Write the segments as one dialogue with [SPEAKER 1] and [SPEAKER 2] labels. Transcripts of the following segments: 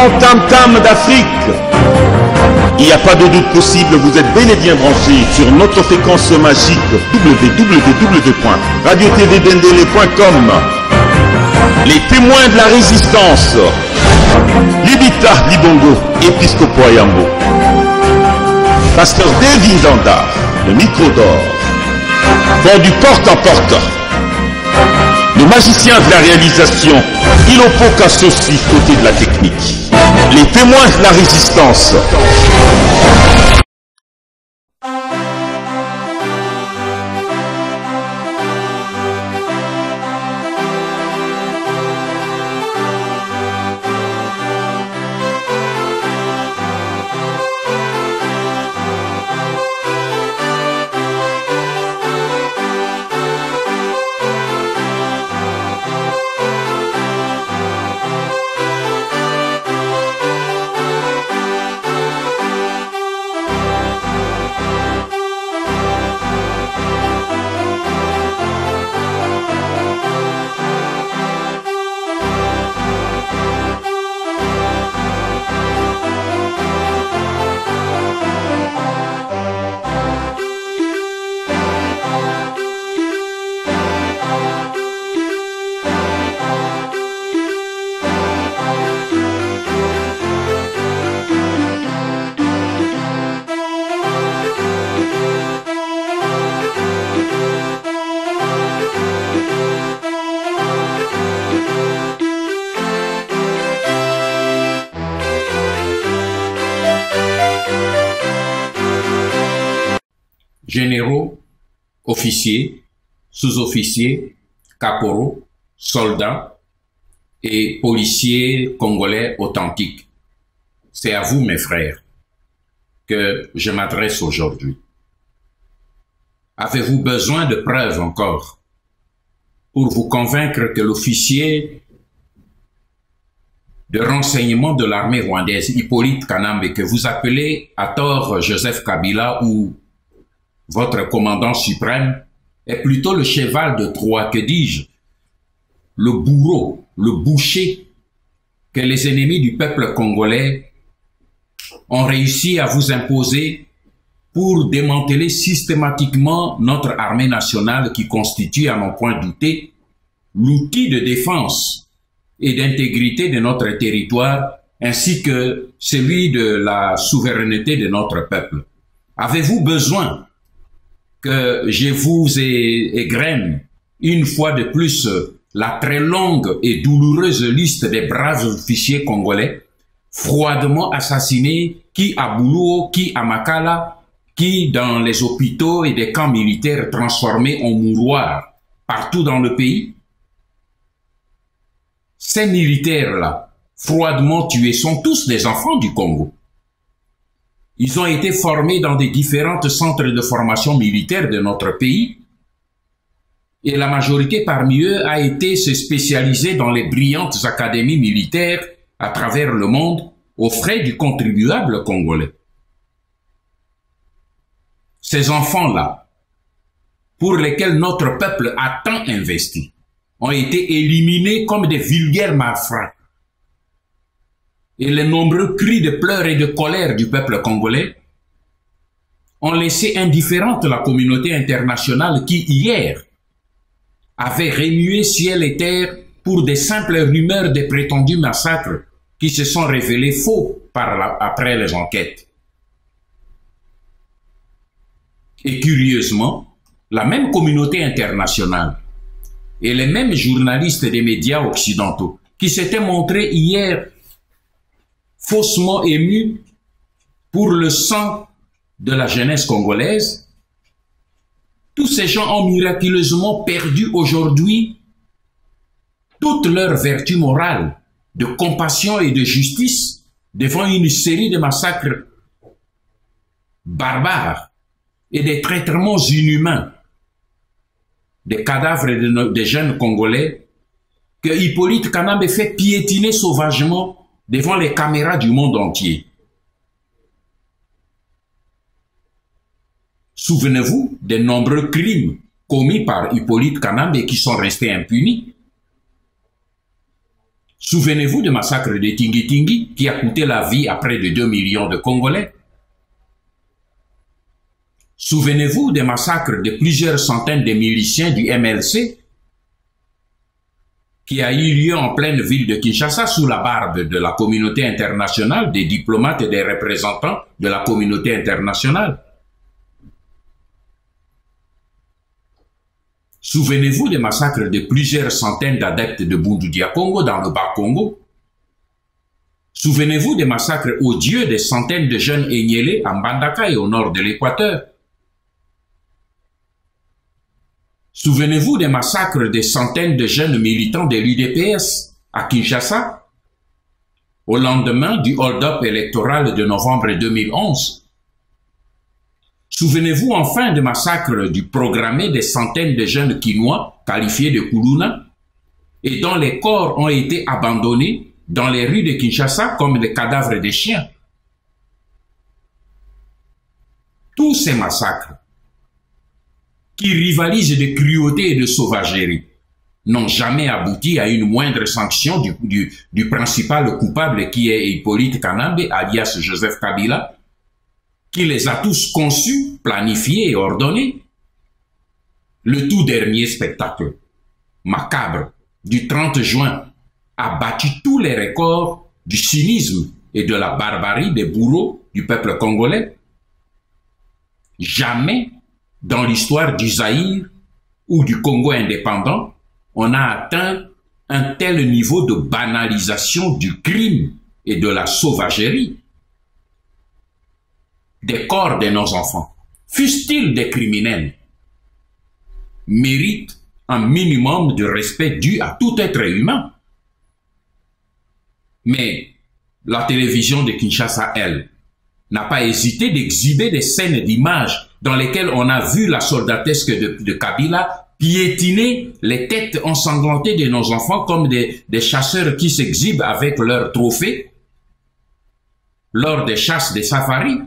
[SPEAKER 1] grand tam-tam d'Afrique. Il n'y a pas de doute possible, vous êtes bel et bien branchés sur notre fréquence magique www.radiotvdendele.com. Les témoins de la résistance, Libita Libongo, Episcopo Ayambo, Pasteur David Danda, le micro d'or, vont du porte en porte. Le magicien de la réalisation, Ilopo Kassosi, côté de la technique. Les témoins de la résistance.
[SPEAKER 2] Généraux, officiers, sous-officiers, caporaux, soldats et policiers congolais authentiques. C'est à vous, mes frères, que je m'adresse aujourd'hui. Avez-vous besoin de preuves encore pour vous convaincre que l'officier de renseignement de l'armée rwandaise, Hippolyte Kanambe, que vous appelez à tort Joseph Kabila ou votre commandant suprême, est plutôt le cheval de Troie, que dis-je, le bourreau, le boucher que les ennemis du peuple congolais ont réussi à vous imposer pour démanteler systématiquement notre armée nationale qui constitue, à n'en point douter, l'outil de défense et d'intégrité de notre territoire ainsi que celui de la souveraineté de notre peuple. Avez-vous besoin que je vous égrène une fois de plus la très longue et douloureuse liste des braves officiers congolais froidement assassinés, qui à Boulouo, qui à Makala, qui dans les hôpitaux et des camps militaires transformés en mouroirs partout dans le pays? Ces militaires-là, froidement tués, sont tous des enfants du Congo. Ils ont été formés dans des différents centres de formation militaire de notre pays et la majorité parmi eux a été se spécialiser dans les brillantes académies militaires à travers le monde aux frais du contribuable congolais. Ces enfants-là, pour lesquels notre peuple a tant investi, ont été éliminés comme des vulgaires malfrats. Et les nombreux cris de pleurs et de colère du peuple congolais ont laissé indifférente la communauté internationale qui, hier, avait remué ciel et terre pour des simples rumeurs des prétendus massacres qui se sont révélés faux après les enquêtes. Et curieusement, la même communauté internationale et les mêmes journalistes des médias occidentaux qui s'étaient montrés hier faussement émus pour le sang de la jeunesse congolaise, tous ces gens ont miraculeusement perdu aujourd'hui toute leur vertu morale de compassion et de justice devant une série de massacres barbares et des traitements inhumains des cadavres des jeunes Congolais que Hippolyte Kanambe fait piétiner sauvagement devant les caméras du monde entier. Souvenez-vous des nombreux crimes commis par Hippolyte Kanambe qui sont restés impunis. Souvenez-vous du massacre de Tingi-Tingi qui a coûté la vie à près de 2 millions de Congolais. Souvenez-vous des massacres de plusieurs centaines de miliciens du MLC qui a eu lieu en pleine ville de Kinshasa sous la barbe de la communauté internationale, des diplomates et des représentants de la communauté internationale. Souvenez-vous des massacres de plusieurs centaines d'adeptes de Bundu Dia Congo dans le Bas-Congo. Souvenez-vous des massacres odieux des centaines de jeunes Enyélé en Bandaka et au nord de l'Équateur. Souvenez-vous des massacres des centaines de jeunes militants de l'UDPS à Kinshasa au lendemain du hold-up électoral de novembre 2011. Souvenez-vous enfin des massacres du programmé des centaines de jeunes Kinois qualifiés de Kuluna et dont les corps ont été abandonnés dans les rues de Kinshasa comme des cadavres de chiens. Tous ces massacres qui rivalisent de cruauté et de sauvagerie n'ont jamais abouti à une moindre sanction du principal coupable qui est Hippolyte Kanambe, alias Joseph Kabila, qui les a tous conçus, planifiés et ordonnés. Le tout dernier spectacle macabre du 30 juin a battu tous les records du cynisme et de la barbarie des bourreaux du peuple congolais. Jamais dans l'histoire du Zaïre ou du Congo indépendant, on a atteint un tel niveau de banalisation du crime et de la sauvagerie. Des corps de nos enfants, fussent-ils des criminels, méritent un minimum de respect dû à tout être humain. Mais la télévision de Kinshasa, elle, n'a pas hésité d'exhiber des scènes d'images dans lesquelles on a vu la soldatesque de Kabila piétiner les têtes ensanglantées de nos enfants comme des chasseurs qui s'exhibent avec leurs trophées lors des chasses des safaris.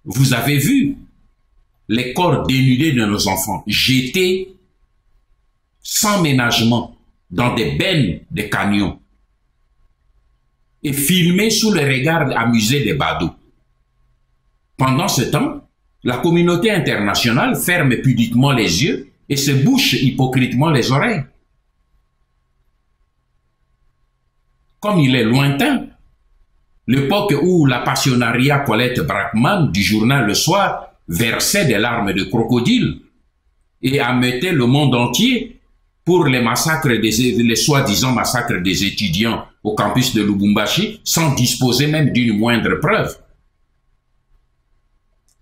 [SPEAKER 2] Vous avez vu les corps dénudés de nos enfants jetés sans ménagement dans des bennes de camions et filmés sous le regard amusé des badauds. Pendant ce temps, la communauté internationale ferme pudiquement les yeux et se bouche hypocritement les oreilles. Comme il est lointain, l'époque où la passionnariat Colette Brackman du journal Le Soir versait des larmes de crocodile et ameutait le monde entier pour les massacres, les soi-disant massacres des étudiants au campus de Lubumbashi sans disposer même d'une moindre preuve.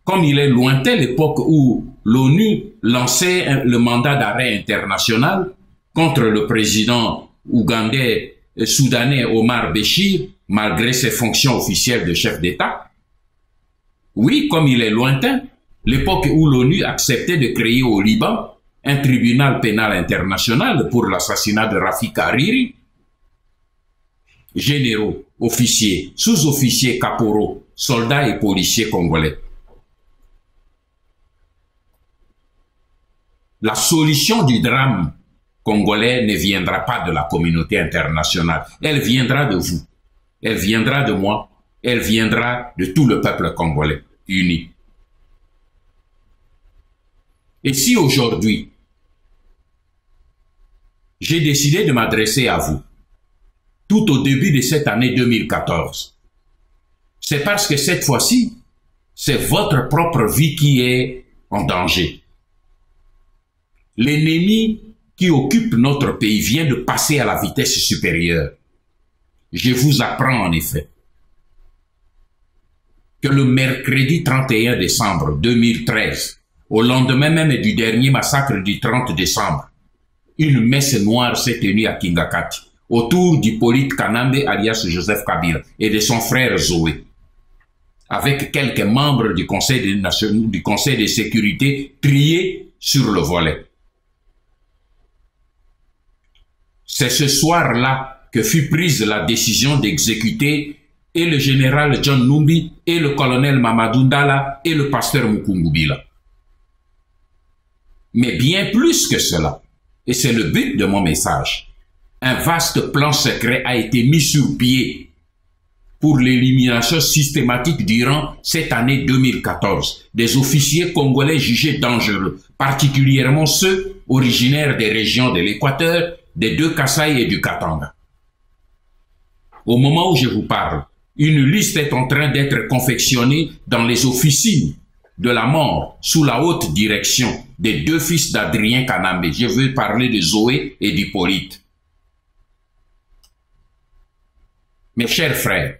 [SPEAKER 2] Comme il est lointain l'époque où l'ONU lançait le mandat d'arrêt international contre le président ougandais soudanais Omar Béchir, malgré ses fonctions officielles de chef d'État. Oui, comme il est lointain l'époque où l'ONU acceptait de créer au Liban un tribunal pénal international pour l'assassinat de Rafik Hariri. Généraux, officiers, sous-officiers, caporaux, soldats et policiers congolais. La solution du drame congolais ne viendra pas de la communauté internationale. Elle viendra de vous. Elle viendra de moi. Elle viendra de tout le peuple congolais uni. Et si aujourd'hui, j'ai décidé de m'adresser à vous, tout au début de cette année 2014, c'est parce que cette fois-ci, c'est votre propre vie qui est en danger. L'ennemi qui occupe notre pays vient de passer à la vitesse supérieure. Je vous apprends en effet que le mercredi 31 décembre 2013, au lendemain même du dernier massacre du 30 décembre, une messe noire s'est tenue à Kingakati, autour d'Hippolyte Kanambe alias Joseph Kabila et de son frère Zoé, avec quelques membres du Conseil de sécurité triés sur le volet. C'est ce soir-là que fut prise la décision d'exécuter et le général John Numbi, et le colonel Mamadou Ndala, et le pasteur Mukungubila. Mais bien plus que cela, et c'est le but de mon message. Un vaste plan secret a été mis sur pied pour l'élimination systématique durant cette année 2014 des officiers congolais jugés dangereux, particulièrement ceux originaires des régions de l'Équateur, des deux Kasaï et du Katanga. Au moment où je vous parle, une liste est en train d'être confectionnée dans les officines de la mort sous la haute direction des deux fils d'Adrien Kanambe. Je veux parler de Zoé et d'Hippolyte. Mes chers frères,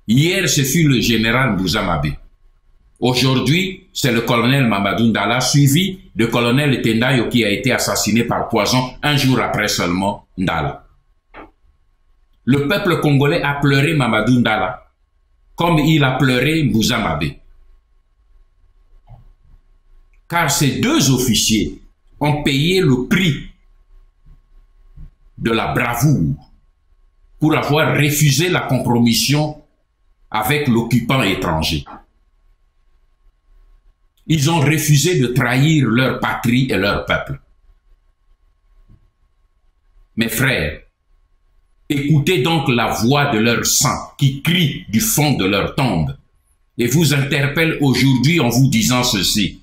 [SPEAKER 2] hier ce fut le général Bouzamabe. Aujourd'hui, c'est le colonel Mamadou Ndala suivi de colonel Tendayo qui a été assassiné par poison un jour après seulement Ndala. Le peuple congolais a pleuré Mamadou Ndala comme il a pleuré Bouzamabe. Car ces deux officiers ont payé le prix de la bravoure pour avoir refusé la compromission avec l'occupant étranger. Ils ont refusé de trahir leur patrie et leur peuple. Mes frères, écoutez donc la voix de leur sang qui crie du fond de leur tombe et vous interpelle aujourd'hui en vous disant ceci.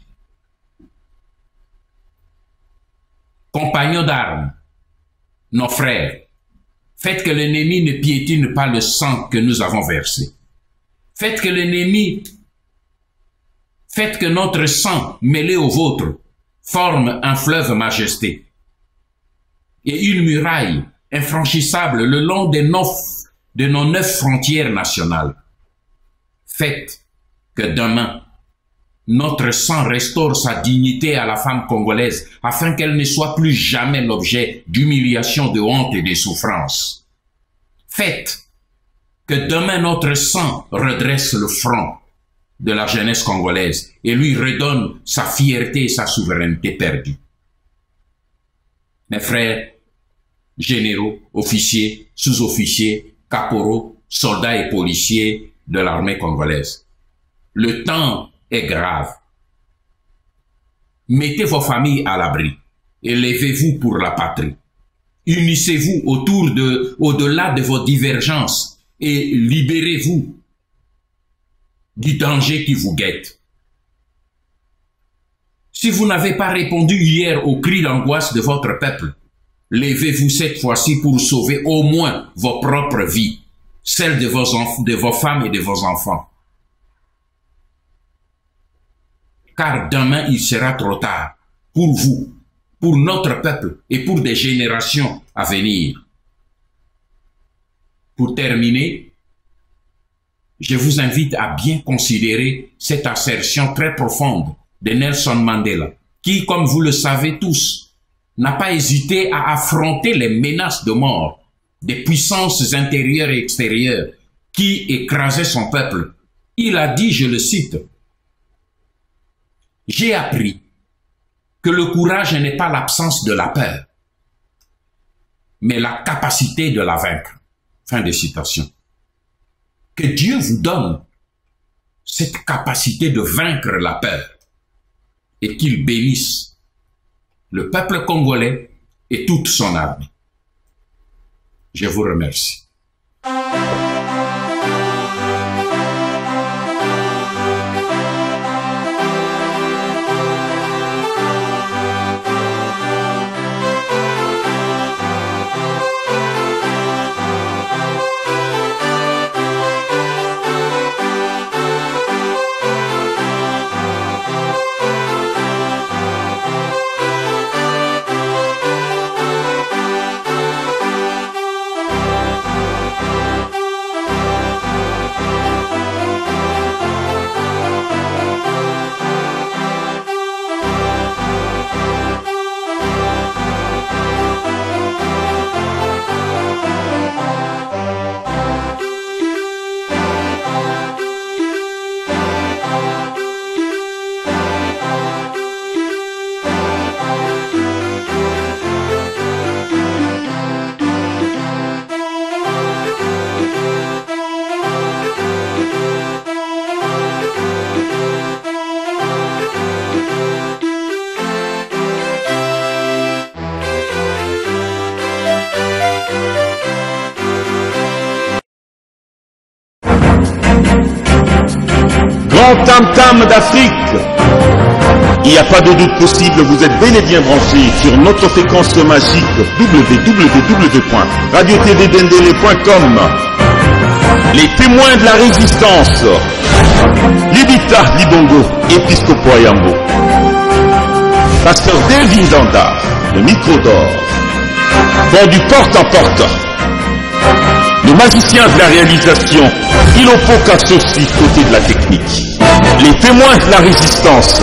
[SPEAKER 2] Compagnons d'armes, nos frères, faites que l'ennemi ne piétine pas le sang que nous avons versé. Faites que notre sang mêlé au vôtre forme un fleuve majesté et une muraille infranchissable le long de nos 9 frontières nationales. Faites que demain, notre sang restaure sa dignité à la femme congolaise afin qu'elle ne soit plus jamais l'objet d'humiliation, de honte et de souffrance. Faites que demain notre sang redresse le front de la jeunesse congolaise et lui redonne sa fierté et sa souveraineté perdue. Mes frères, généraux, officiers, sous-officiers, caporaux, soldats et policiers de l'armée congolaise, le temps est grave. Mettez vos familles à l'abri et levez-vous pour la patrie. Unissez-vous au-delà de vos divergences et libérez-vous du danger qui vous guette. Si vous n'avez pas répondu hier aux cris d'angoisse de votre peuple, levez-vous cette fois-ci pour sauver au moins vos propres vies, celles de vos femmes et de vos enfants. Car demain il sera trop tard pour vous, pour notre peuple et pour des générations à venir. Pour terminer, je vous invite à bien considérer cette assertion très profonde de Nelson Mandela, qui, comme vous le savez tous, n'a pas hésité à affronter les menaces de mort des puissances intérieures et extérieures qui écrasaient son peuple. Il a dit, je le cite, « J'ai appris que le courage n'est pas l'absence de la peur, mais la capacité de la vaincre. » Fin de citation. Que Dieu vous donne cette capacité de vaincre la peur et qu'il bénisse le peuple congolais et toute son armée. Je vous remercie.
[SPEAKER 1] grand tam-tam d'Afrique. Il n'y a pas de doute possible, vous êtes bel et bien branchés sur notre fréquence magique www.radiotvdendele.com. Les témoins de la résistance, Libita Libongo, Episcopo Ayambo. Pasteur David Zanda, le micro d'or. Vont du porte en porte. Le magicien de la réalisation, Ilopo Kassosi, côté de la technique. Les témoins de la résistance.